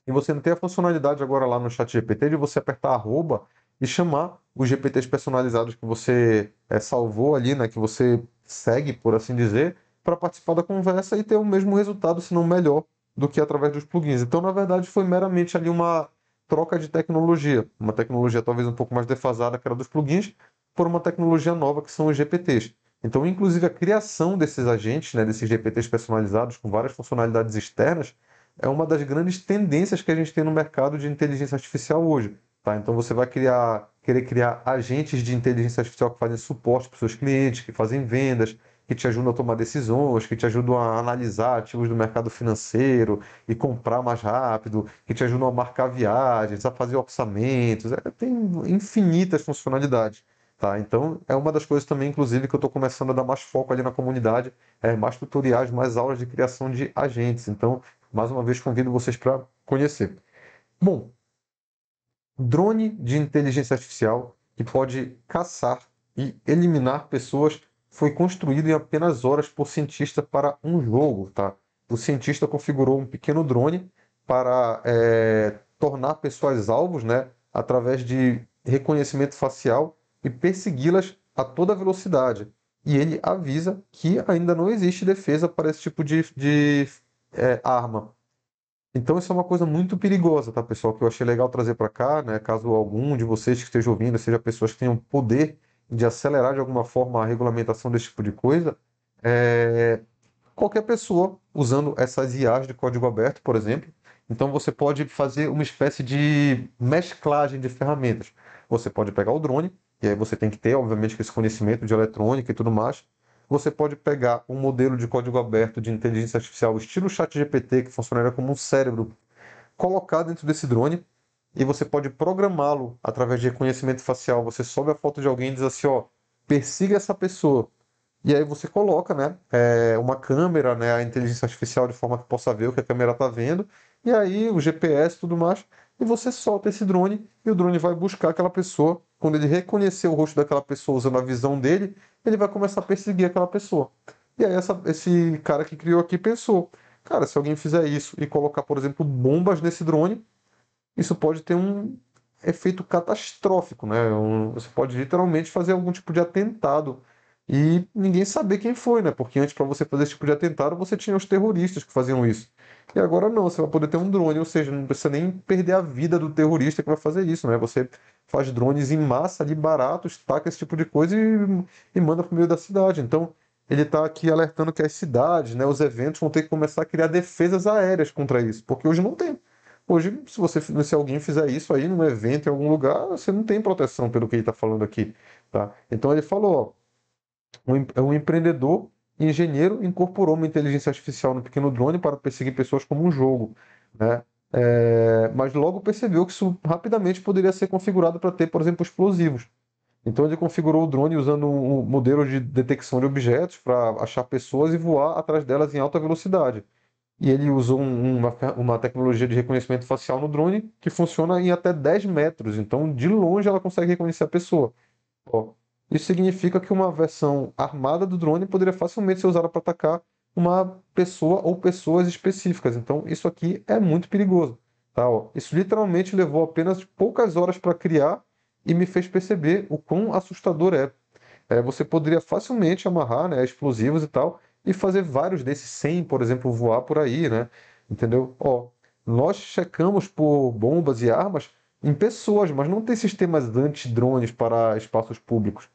E você não tem a funcionalidade agora lá no chat GPT de você apertar arroba e chamar os GPTs personalizados que você salvou ali, né, que você segue, por assim dizer, para participar da conversa e ter o mesmo resultado, se não melhor, do que através dos plugins. Então, na verdade, foi meramente ali uma troca de tecnologia, uma tecnologia talvez um pouco mais defasada, que era dos plugins, por uma tecnologia nova que são os GPTs. Então, inclusive, a criação desses agentes, né, desses GPTs personalizados com várias funcionalidades externas, é uma das grandes tendências que a gente tem no mercado de inteligência artificial hoje. Tá? Então você vai querer criar agentes de inteligência artificial que fazem suporte para os seus clientes, que fazem vendas, que te ajudam a tomar decisões, que te ajudam a analisar ativos do mercado financeiro e comprar mais rápido, que te ajudam a marcar viagens, a fazer orçamentos. Tem infinitas funcionalidades. Tá? Então, é uma das coisas também, inclusive, que eu estou começando a dar mais foco ali na comunidade, mais tutoriais, mais aulas de criação de agentes. Então, mais uma vez, convido vocês para conhecer. Bom, drone de inteligência artificial que pode caçar e eliminar pessoas foi construído em apenas horas por cientista para um jogo, tá? O cientista configurou um pequeno drone para tornar pessoas alvos, né, através de reconhecimento facial e persegui-las a toda velocidade. E ele avisa que ainda não existe defesa para esse tipo de arma. Então, isso é uma coisa muito perigosa, tá, pessoal? Que eu achei legal trazer para cá, né? Caso algum de vocês que esteja ouvindo seja pessoas que tenham poder de acelerar de alguma forma a regulamentação desse tipo de coisa, é, qualquer pessoa usando essas IAs de código aberto, por exemplo. Então, você pode fazer uma espécie de mesclagem de ferramentas. Você pode pegar o drone, e aí você tem que ter, obviamente, esse conhecimento de eletrônica e tudo mais. Você pode pegar um modelo de código aberto de inteligência artificial estilo ChatGPT, que funcionaria como um cérebro, colocar dentro desse drone e você pode programá-lo através de reconhecimento facial. Você sobe a foto de alguém e diz assim, ó, persiga essa pessoa. E aí você coloca, né, uma câmera, né, a inteligência artificial de forma que possa ver o que a câmera está vendo, e aí o GPS e tudo mais, e você solta esse drone e o drone vai buscar aquela pessoa. Quando ele reconhecer o rosto daquela pessoa usando a visão dele, ele vai começar a perseguir aquela pessoa. E aí esse cara que criou aqui pensou, cara, se alguém fizer isso e colocar, por exemplo, bombas nesse drone, isso pode ter um efeito catastrófico, né? Você pode literalmente fazer algum tipo de atentado e ninguém saber quem foi, né? Porque antes, para você fazer esse tipo de atentado, você tinha os terroristas que faziam isso. E agora não, você vai poder ter um drone, ou seja, não precisa nem perder a vida do terrorista que vai fazer isso, né? Você faz drones em massa ali baratos, taca esse tipo de coisa e manda para o meio da cidade. Então, ele está aqui alertando que as cidades, né, os eventos vão ter que começar a criar defesas aéreas contra isso, porque hoje não tem. Hoje, se alguém fizer isso aí num evento em algum lugar, você não tem proteção pelo que ele está falando aqui, tá? Então ele falou, ó, um empreendedor e engenheiro incorporou uma inteligência artificial no pequeno drone para perseguir pessoas como um jogo, né? Mas logo percebeu que isso rapidamente poderia ser configurado para ter, por exemplo, explosivos. Então ele configurou o drone usando um modelo de detecção de objetos para achar pessoas e voar atrás delas em alta velocidade. E ele usou uma tecnologia de reconhecimento facial no drone que funciona em até 10 metros. Então, de longe, ela consegue reconhecer a pessoa. Ó, isso significa que uma versão armada do drone poderia facilmente ser usada para atacar uma pessoa ou pessoas específicas. Então, isso aqui é muito perigoso. Tá, ó. Isso literalmente levou apenas poucas horas para criar e me fez perceber o quão assustador é. Você poderia facilmente amarrar, né, explosivos e tal, e fazer vários desses sem, por exemplo, voar por aí, né? Entendeu? Ó, nós checamos por bombas e armas em pessoas, mas não tem sistemas anti-drones para espaços públicos.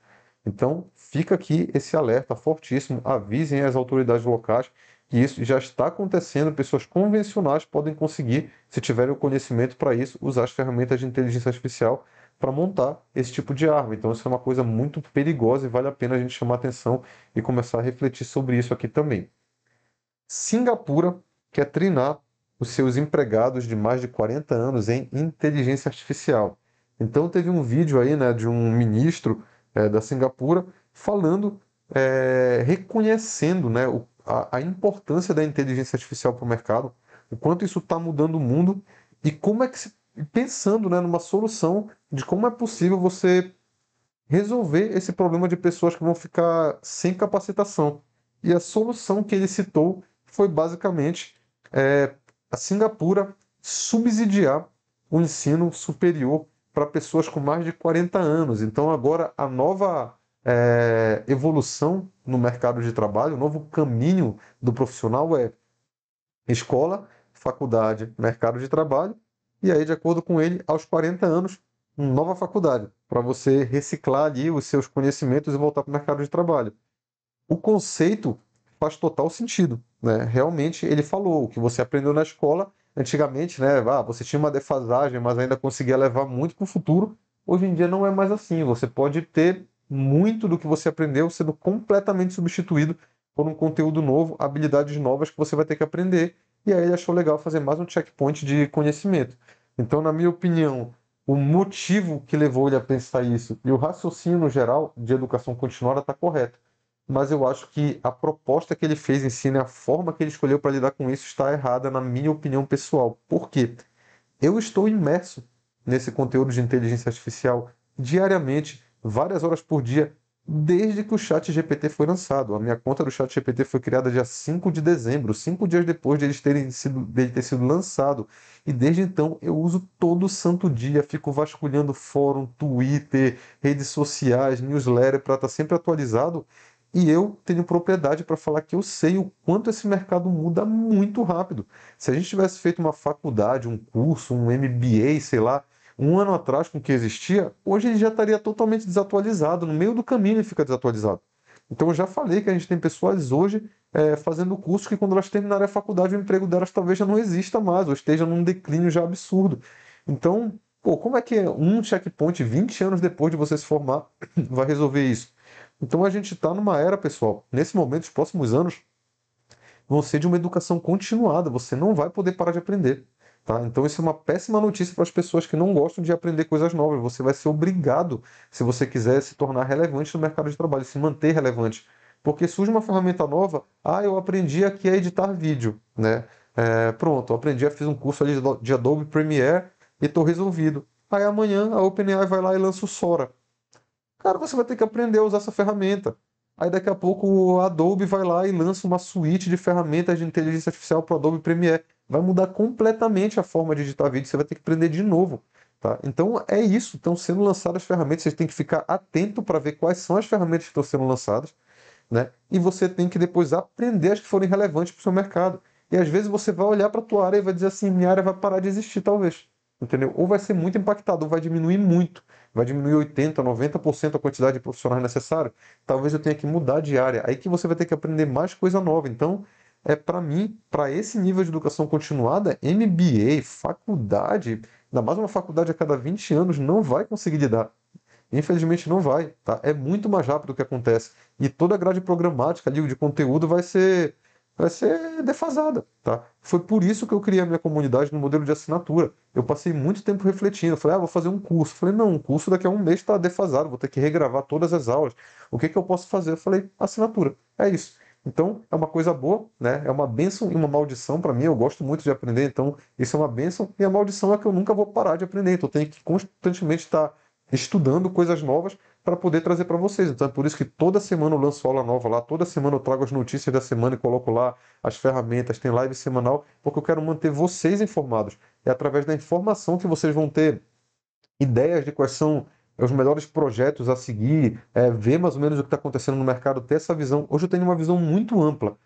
Então, fica aqui esse alerta fortíssimo. Avisem as autoridades locais que isso já está acontecendo. Pessoas convencionais podem conseguir, se tiverem o conhecimento para isso, usar as ferramentas de inteligência artificial para montar esse tipo de arma. Então, isso é uma coisa muito perigosa e vale a pena a gente chamar atenção e começar a refletir sobre isso aqui também. Singapura quer treinar os seus empregados de mais de 40 anos em inteligência artificial. Então, teve um vídeo aí, né, de um ministro da Singapura falando, reconhecendo, né, a importância da inteligência artificial para o mercado, o quanto isso está mudando o mundo e como é que pensando, né, numa solução de como é possível você resolver esse problema de pessoas que vão ficar sem capacitação. E a solução que ele citou foi basicamente a Singapura subsidiar o ensino superior para pessoas com mais de 40 anos. Então, agora, a nova evolução no mercado de trabalho, o novo caminho do profissional é escola, faculdade, mercado de trabalho, e aí, de acordo com ele, aos 40 anos, uma nova faculdade, para você reciclar ali os seus conhecimentos e voltar para o mercado de trabalho. O conceito faz total sentido, né? Realmente ele falou o que você aprendeu na escola antigamente, né? Você tinha uma defasagem, mas ainda conseguia levar muito para o futuro. Hoje em dia não é mais assim. Você pode ter muito do que você aprendeu sendo completamente substituído por um conteúdo novo, habilidades novas que você vai ter que aprender. E aí ele achou legal fazer mais um checkpoint de conhecimento. Então, na minha opinião, o motivo que levou ele a pensar isso e o raciocínio no geral de educação continuada está correto, mas eu acho que a proposta que ele fez em si, né, a forma que ele escolheu para lidar com isso está errada, na minha opinião pessoal. Por quê? Eu estou imerso nesse conteúdo de inteligência artificial diariamente, várias horas por dia, desde que o Chat GPT foi lançado. A minha conta do Chat GPT foi criada dia 5 de dezembro, 5 dias depois dele ter sido lançado. E desde então eu uso todo santo dia, fico vasculhando fórum, Twitter, redes sociais, newsletter para estar sempre atualizado. E eu tenho propriedade para falar que eu sei o quanto esse mercado muda muito rápido. Se a gente tivesse feito uma faculdade, um curso, um MBA, sei lá, um ano atrás com o que existia, hoje ele já estaria totalmente desatualizado. No meio do caminho ele fica desatualizado. Então eu já falei que a gente tem pessoas hoje fazendo cursos que quando elas terminarem a faculdade, o emprego delas talvez já não exista mais, ou esteja num declínio já absurdo. Então, pô, como é que um checkpoint 20 anos depois de você se formar vai resolver isso? Então a gente está numa era, pessoal, nesse momento, os próximos anos, vão ser de uma educação continuada. Você não vai poder parar de aprender. Tá? Então, isso é uma péssima notícia para as pessoas que não gostam de aprender coisas novas. Você vai ser obrigado, se você quiser se tornar relevante no mercado de trabalho, se manter relevante. Porque surge uma ferramenta nova, eu aprendi aqui a editar vídeo, né? Pronto, eu aprendi, fiz um curso ali de Adobe Premiere e estou resolvido. Aí amanhã a OpenAI vai lá e lança o Sora. Cara, você vai ter que aprender a usar essa ferramenta. Aí daqui a pouco o Adobe vai lá e lança uma suíte de ferramentas de inteligência artificial para o Adobe Premiere. Vai mudar completamente a forma de editar vídeo, você vai ter que aprender de novo. Tá? Então é isso, estão sendo lançadas ferramentas, você tem que ficar atento para ver quais são as ferramentas que estão sendo lançadas, né? E você tem que depois aprender as que forem relevantes para o seu mercado. E às vezes você vai olhar para a tua área e vai dizer assim, minha área vai parar de existir, talvez. Entendeu? Ou vai ser muito impactado, ou vai diminuir muito. Vai diminuir 80, 90% a quantidade de profissionais necessários. Talvez eu tenha que mudar de área. Aí que você vai ter que aprender mais coisa nova. Então, para mim, para esse nível de educação continuada, MBA, faculdade, ainda mais uma faculdade a cada 20 anos, não vai conseguir lidar. Infelizmente não vai, tá? É muito mais rápido o que acontece. E toda a grade programática ali de conteúdo vai ser defasada, tá? Foi por isso que eu criei a minha comunidade no modelo de assinatura. Eu passei muito tempo refletindo. Eu falei, vou fazer um curso. Eu falei, não, um curso daqui a um mês está defasado, vou ter que regravar todas as aulas. O que que eu posso fazer? Eu falei, assinatura. É isso. Então, é uma coisa boa, né? É uma bênção e uma maldição para mim. Eu gosto muito de aprender, então isso é uma bênção. E a maldição é que eu nunca vou parar de aprender. Então, eu tenho que constantemente estar estudando coisas novas para poder trazer para vocês. Então é por isso que toda semana eu lanço aula nova lá, toda semana eu trago as notícias da semana e coloco lá as ferramentas, tem live semanal, porque eu quero manter vocês informados. É através da informação que vocês vão ter ideias de quais são os melhores projetos a seguir, ver mais ou menos o que está acontecendo no mercado, ter essa visão. Hoje eu tenho uma visão muito ampla.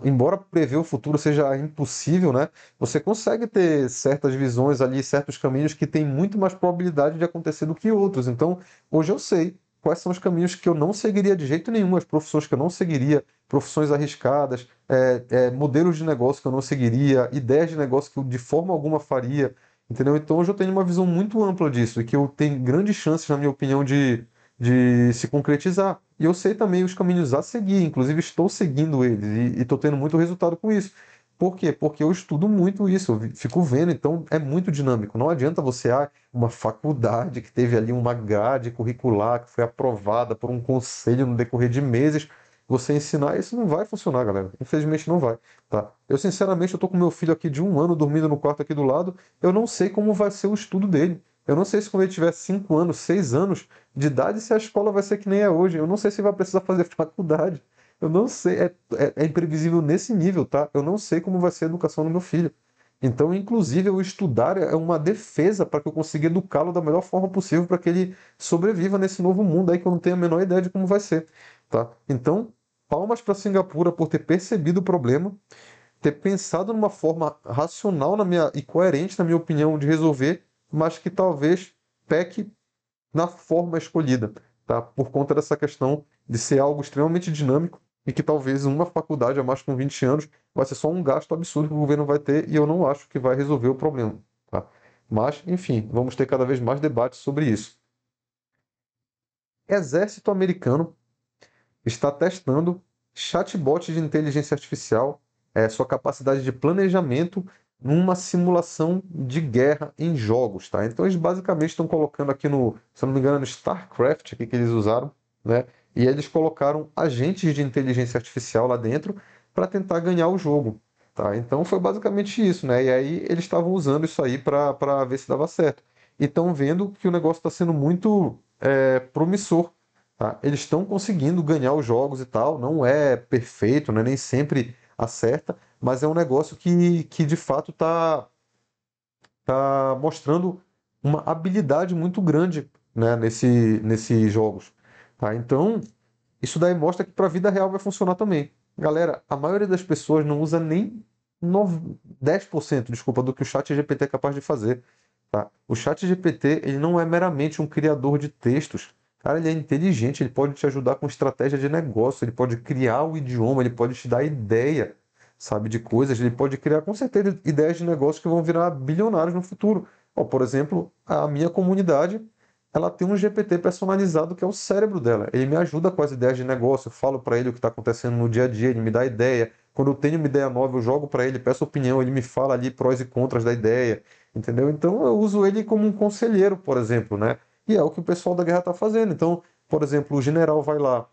Embora prever o futuro seja impossível, né? Você consegue ter certas visões ali, certos caminhos que têm muito mais probabilidade de acontecer do que outros. Então, hoje eu sei quais são os caminhos que eu não seguiria de jeito nenhum, as profissões que eu não seguiria, profissões arriscadas, modelos de negócio que eu não seguiria, ideias de negócio que eu de forma alguma faria. Entendeu? Então hoje eu tenho uma visão muito ampla disso e que eu tenho grandes chances, na minha opinião, de se concretizar. E eu sei também os caminhos a seguir, inclusive estou seguindo eles e estou tendo muito resultado com isso. Por quê? Porque eu estudo muito isso, eu fico vendo, então é muito dinâmico. Não adianta você, uma faculdade que teve ali uma grade curricular que foi aprovada por um conselho no decorrer de meses, você ensinar, isso não vai funcionar, galera. Infelizmente não vai, tá? Eu, sinceramente, eu tô com meu filho aqui de 1 ano dormindo no quarto aqui do lado, eu não sei como vai ser o estudo dele. Eu não sei se quando ele tiver 5 anos, 6 anos de idade, se a escola vai ser que nem é hoje. Eu não sei se vai precisar fazer faculdade. Eu não sei. É imprevisível nesse nível, tá? Eu não sei como vai ser a educação do meu filho. Então, inclusive, eu estudar é uma defesa para que eu consiga educá-lo da melhor forma possível para que ele sobreviva nesse novo mundo aí que eu não tenho a menor ideia de como vai ser, tá? Então, palmas para Singapura por ter percebido o problema, ter pensado numa forma racional e coerente, na minha opinião, de resolver, mas que talvez peque na forma escolhida, tá? Por conta dessa questão de ser algo extremamente dinâmico e que talvez uma faculdade a mais com 20 anos vai ser só um gasto absurdo que o governo vai ter e eu não acho que vai resolver o problema, tá? Mas, enfim, vamos ter cada vez mais debates sobre isso. Exército americano está testando chatbot de inteligência artificial, sua capacidade de planejamento numa simulação de guerra em jogos, tá? Então eles basicamente estão colocando aqui no, se eu não me engano, no StarCraft aqui que eles usaram, né? E eles colocaram agentes de inteligência artificial lá dentro para tentar ganhar o jogo, tá? Então foi basicamente isso, né? E aí eles estavam usando isso aí para ver se dava certo. E estão vendo que o negócio está sendo muito promissor, tá? Eles estão conseguindo ganhar os jogos e tal, não é perfeito, né? Nem sempre acerta, mas é um negócio que de fato tá mostrando uma habilidade muito grande, né? Nesses jogos, tá? Então, isso daí mostra que para a vida real vai funcionar também. Galera, a maioria das pessoas não usa nem 10%, desculpa, do que o chat GPT é capaz de fazer. Tá? O chat GPT ele não é meramente um criador de textos. Cara, ele é inteligente, ele pode te ajudar com estratégia de negócio, ele pode criar o idioma, ele pode te dar ideia, sabe, de coisas, ele pode criar com certeza ideias de negócio que vão virar bilionários no futuro. Ó, por exemplo, a minha comunidade, ela tem um GPT personalizado que é o cérebro dela. Ele me ajuda com as ideias de negócio, eu falo para ele o que está acontecendo no dia a dia, ele me dá ideia. Quando eu tenho uma ideia nova, eu jogo para ele, peço opinião, ele me fala ali prós e contras da ideia. Entendeu? Então eu uso ele como um conselheiro, por exemplo, né? E é o que o pessoal da guerra está fazendo. Então, por exemplo, o general vai lá,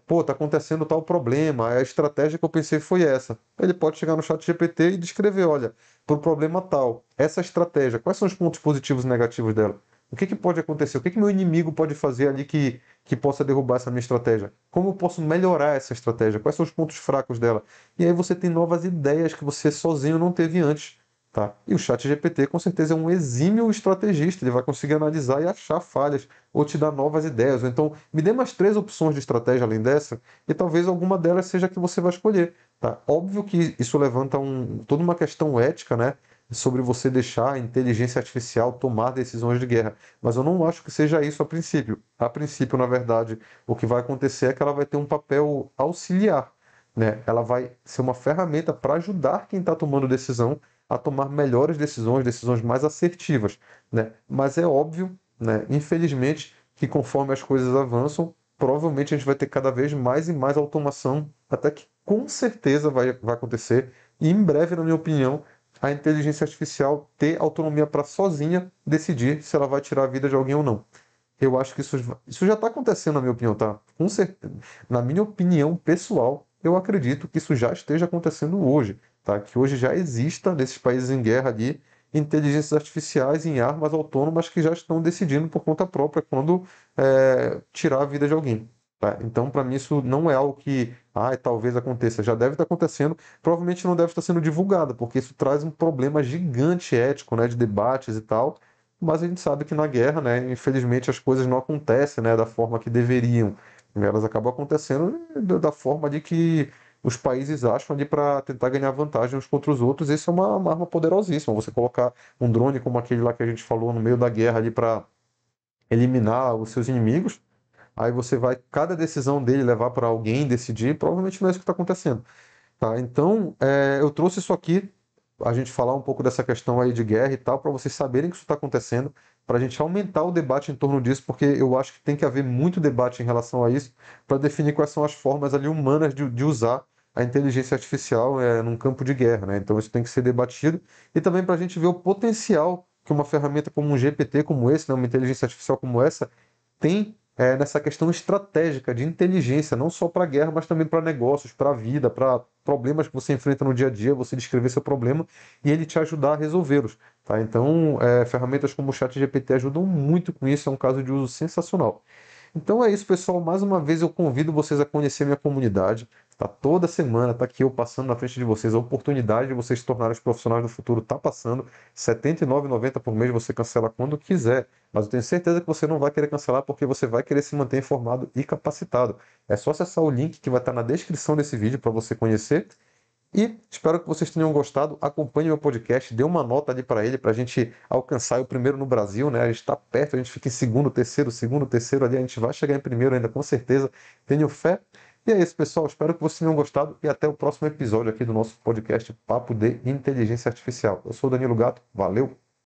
pô, tá acontecendo tal problema, a estratégia que eu pensei foi essa. Ele pode chegar no chat GPT e descrever, olha, para o problema tal, essa estratégia, quais são os pontos positivos e negativos dela? O que que pode acontecer? O que que meu inimigo pode fazer ali que possa derrubar essa minha estratégia? Como eu posso melhorar essa estratégia? Quais são os pontos fracos dela? E aí você tem novas ideias que você sozinho não teve antes. Tá? E o chat GPT com certeza é um exímio estrategista, ele vai conseguir analisar e achar falhas, ou te dar novas ideias. Ou então, me dê mais 3 opções de estratégia além dessa, e talvez alguma delas seja a que você vai escolher. Tá? Óbvio que isso levanta toda uma questão ética, né? Sobre você deixar a inteligência artificial tomar decisões de guerra. Mas eu não acho que seja isso a princípio. A princípio, na verdade, o que vai acontecer é que ela vai ter um papel auxiliar. Né? Ela vai ser uma ferramenta para ajudar quem está tomando decisão a tomar melhores decisões, decisões mais assertivas, né? Mas é óbvio, né, infelizmente, que conforme as coisas avançam, provavelmente a gente vai ter cada vez mais e mais automação, até que com certeza vai acontecer, e em breve, na minha opinião, a inteligência artificial ter autonomia para sozinha decidir se ela vai tirar a vida de alguém ou não. Eu acho que isso já está acontecendo, na minha opinião, tá? Com certeza. Na minha opinião pessoal, eu acredito que isso já esteja acontecendo hoje, tá? Que hoje já exista, nesses países em guerra ali, inteligências artificiais em armas autônomas que já estão decidindo por conta própria quando tirar a vida de alguém. Tá? Então, para mim, isso não é algo que talvez aconteça. Já deve estar acontecendo, provavelmente não deve estar sendo divulgado, porque isso traz um problema gigante ético, né, de debates e tal, mas a gente sabe que na guerra, né, infelizmente as coisas não acontecem, né, da forma que deveriam. Elas acabam acontecendo da forma de que os países acham ali para tentar ganhar vantagem uns contra os outros. Isso é uma arma poderosíssima. Você colocar um drone como aquele lá que a gente falou no meio da guerra ali para eliminar os seus inimigos, aí você vai cada decisão dele levar para alguém decidir, provavelmente não é isso que está acontecendo. Tá? Então, eu trouxe isso aqui, a gente falar um pouco dessa questão aí de guerra e tal, para vocês saberem que isso está acontecendo, para a gente aumentar o debate em torno disso, porque eu acho que tem que haver muito debate em relação a isso, para definir quais são as formas ali humanas de usar a inteligência artificial num campo de guerra, né? Então isso tem que ser debatido, e também para a gente ver o potencial que uma ferramenta como um GPT como esse, né, uma inteligência artificial como essa, tem nessa questão estratégica de inteligência, não só para a guerra, mas também para negócios, para a vida, para problemas que você enfrenta no dia a dia, você descrever seu problema e ele te ajudar a resolvê-los. Tá? Então, ferramentas como o ChatGPT ajudam muito com isso, é um caso de uso sensacional. Então é isso, pessoal. Mais uma vez eu convido vocês a conhecer minha comunidade. Tá toda semana, tá aqui eu passando na frente de vocês. A oportunidade de vocês se tornarem os profissionais do futuro tá passando. R$ 79,90 por mês você cancela quando quiser. Mas eu tenho certeza que você não vai querer cancelar porque você vai querer se manter informado e capacitado. É só acessar o link que vai estar na descrição desse vídeo para você conhecer. E espero que vocês tenham gostado. Acompanhe meu podcast, dê uma nota ali para ele, para a gente alcançar o primeiro no Brasil, né? A gente está perto, a gente fica em segundo, terceiro ali, a gente vai chegar em primeiro ainda, com certeza. Tenho fé. E é isso, pessoal. Espero que vocês tenham gostado e até o próximo episódio aqui do nosso podcast Papo de Inteligência Artificial. Eu sou o Danilo Gato, valeu!